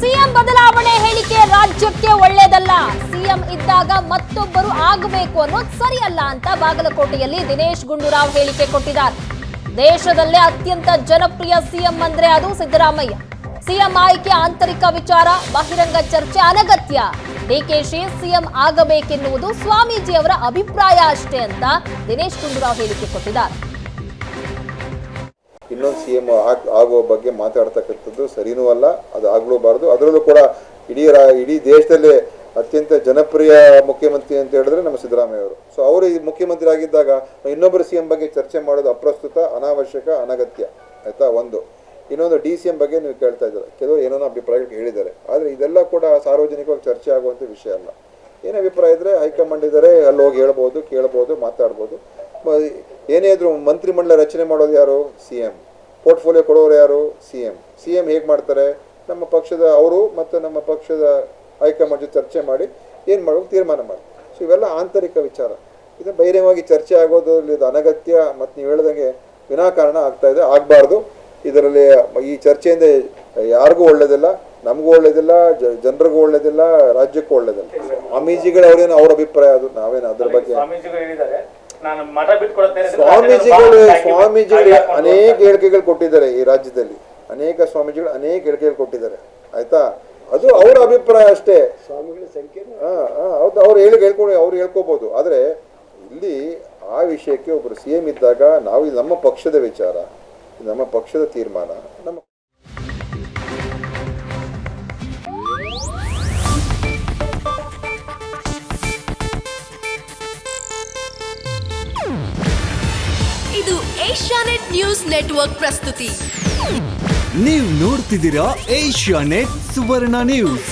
CM ಬದಲಾವಣೆ ಹೇಳಿಕೆ ರಾಜ್ಯಕ್ಕೆ ಒಳ್ಳೆಯದಲ್ಲ. ಸಿಎಂ ಇದ್ದಾಗ ಮತ್ತೊಬ್ಬರು ಆಗಬೇಕು ಅನ್ನೋದು ಸರಿಯಲ್ಲ ಅಂತ ಬಾಗಲಕೋಟೆಯಲ್ಲಿ ದಿನೇಶ್ ಗುಂಡೂರಾವ್ ಹೇಳಿಕೆ ಕೊಟ್ಟಿದ್ದಾರೆ. ದೇಶದಲ್ಲೇ ಅತ್ಯಂತ ಜನಪ್ರಿಯ ಸಿಎಂ ಅಂದ್ರೆ ಅದು ಸಿದ್ದರಾಮಯ್ಯ. ಸಿಎಂ ಆಯ್ಕೆ ಆಂತರಿಕ ವಿಚಾರ, ಬಹಿರಂಗ ಚರ್ಚೆ ಅನಗತ್ಯ. ಡಿಕೆಶಿ ಸಿಎಂ ಆಗಬೇಕೆನ್ನುವುದು ಸ್ವಾಮೀಜಿ ಅವರ ಅಭಿಪ್ರಾಯ ಅಷ್ಟೇ ಅಂತ ದಿನೇಶ್ ಗುಂಡೂರಾವ್ ಹೇಳಿಕೆ ಕೊಟ್ಟಿದ್ದಾರೆ. ಇನ್ನೊಂದು ಸಿಎಂ ಆಗುವ ಬಗ್ಗೆ ಮಾತಾಡ್ತಕ್ಕಂಥದ್ದು ಸರಿನೂ ಅಲ್ಲ, ಅದು ಆಗಲೂಬಾರದು. ಅದರಲ್ಲೂ ಕೂಡ ಇಡೀ ದೇಶದಲ್ಲೇ ಅತ್ಯಂತ ಜನಪ್ರಿಯ ಮುಖ್ಯಮಂತ್ರಿ ಅಂತ ಹೇಳಿದ್ರೆ ನಮ್ಮ ಸಿದ್ದರಾಮಯ್ಯ ಅವರು. ಸೊ ಅವರು ಈ ಮುಖ್ಯಮಂತ್ರಿ ಆಗಿದ್ದಾಗ ಇನ್ನೊಬ್ಬರು ಸಿಎಂ ಬಗ್ಗೆ ಚರ್ಚೆ ಮಾಡೋದು ಅಪ್ರಸ್ತುತ, ಅನಾವಶ್ಯಕ, ಅನಗತ್ಯ. ಆಯ್ತಾ? ಒಂದು. ಇನ್ನೊಂದು DCM ಬಗ್ಗೆ ನೀವು ಕೇಳ್ತಾ ಇದ್ದಾರೆ, ಕೆಲವರು ಏನೋ ಅಭಿಪ್ರಾಯಗಳು ಹೇಳಿದ್ದಾರೆ. ಆದರೆ ಇದೆಲ್ಲ ಕೂಡ ಸಾರ್ವಜನಿಕವಾಗಿ ಚರ್ಚೆ ಆಗುವಂಥ ವಿಷಯ ಅಲ್ಲ. ಏನು ಅಭಿಪ್ರಾಯ ಇದ್ದರೆ ಹೈಕಮಾಂಡ್ ಇದ್ದಾರೆ, ಅಲ್ಲಿ ಹೋಗಿ ಹೇಳ್ಬೋದು, ಕೇಳ್ಬೋದು, ಮಾತಾಡ್ಬೋದು. ಏನೇ ಇದ್ರು ಮಂತ್ರಿಮಂಡಲ ರಚನೆ ಮಾಡೋದು ಯಾರು? ಸಿಎಂ. ಪೋರ್ಟ್ಫೋಲಿಯೋ ಕೊಡೋರು ಯಾರು? ಸಿಎಂ ಹೇಗೆ ಮಾಡ್ತಾರೆ? ನಮ್ಮ ಪಕ್ಷದ ಅವರು ಮತ್ತು ನಮ್ಮ ಪಕ್ಷದ ಹೈಕಮಾಂಡ್ ಜೊತೆ ಚರ್ಚೆ ಮಾಡಿ ಏನು ಮಾಡಬೇಕು ತೀರ್ಮಾನ ಮಾಡಿ. ಸೊ ಇವೆಲ್ಲ ಆಂತರಿಕ ವಿಚಾರ. ಇದು ಬಹಿರಂಗವಾಗಿ ಚರ್ಚೆ ಆಗೋದು ಇದು ಅನಗತ್ಯ. ಮತ್ತು ನೀವು ಹೇಳ್ದಂಗೆ ವಿನಾಕಾರಣ ಆಗ್ತಾ ಇದೆ, ಆಗಬಾರ್ದು. ಇದರಲ್ಲಿ ಈ ಚರ್ಚೆಯಿಂದ ಯಾರಿಗೂ ಒಳ್ಳೇದಿಲ್ಲ, ನಮಗೂ ಒಳ್ಳೇದಿಲ್ಲ, ಜನರಿಗೂ ಒಳ್ಳೇದಿಲ್ಲ, ರಾಜ್ಯಕ್ಕೂ ಒಳ್ಳೇದಿಲ್ಲ. ಸ್ವಾಮೀಜಿಗಳು ಅವ್ರೇನು ಅವ್ರ ಅಭಿಪ್ರಾಯ, ಅದು ನಾವೇನು ಅದ್ರ ಬಗ್ಗೆ. ಸ್ವಾಮೀಜಿಗಳು ಅನೇಕ ಹೇಳಿಕೆಗಳು ಕೊಟ್ಟಿದ್ದಾರೆ. ಈ ರಾಜ್ಯದಲ್ಲಿ ಅನೇಕ ಸ್ವಾಮೀಜಿಗಳು ಅನೇಕ ಹೇಳಿಕೆಗಳು ಕೊಟ್ಟಿದ್ದಾರೆ. ಆಯ್ತಾ? ಅದು ಅವರ ಅಭಿಪ್ರಾಯ ಅಷ್ಟೇ. ಸ್ವಾಮಿಗಳ ಸಂಖ್ಯೆ ಹೌದು, ಅವ್ರು ಅವ್ರು ಹೇಳ್ಕೋಬಹುದು. ಆದರೆ ಇಲ್ಲಿ ಆ ವಿಷಯಕ್ಕೆ ಒಬ್ಬರು ಸಿಎಂ ಇದ್ದಾಗ ನಾವು ನಮ್ಮ ಪಕ್ಷದ ವಿಚಾರ, ನಮ್ಮ ಪಕ್ಷದ ತೀರ್ಮಾನ, ನಮ್ಮ ಇದು ಏಷ್ಯಾನೆಟ್ ನ್ಯೂಸ್ ನೆಟ್ವರ್ಕ್ ಪ್ರಸ್ತುತಿ. ನೀವು ನೋಡ್ತಿದ್ದೀರಾ ಏಷ್ಯಾನೆಟ್ ಸುವರ್ಣ ನ್ಯೂಸ್.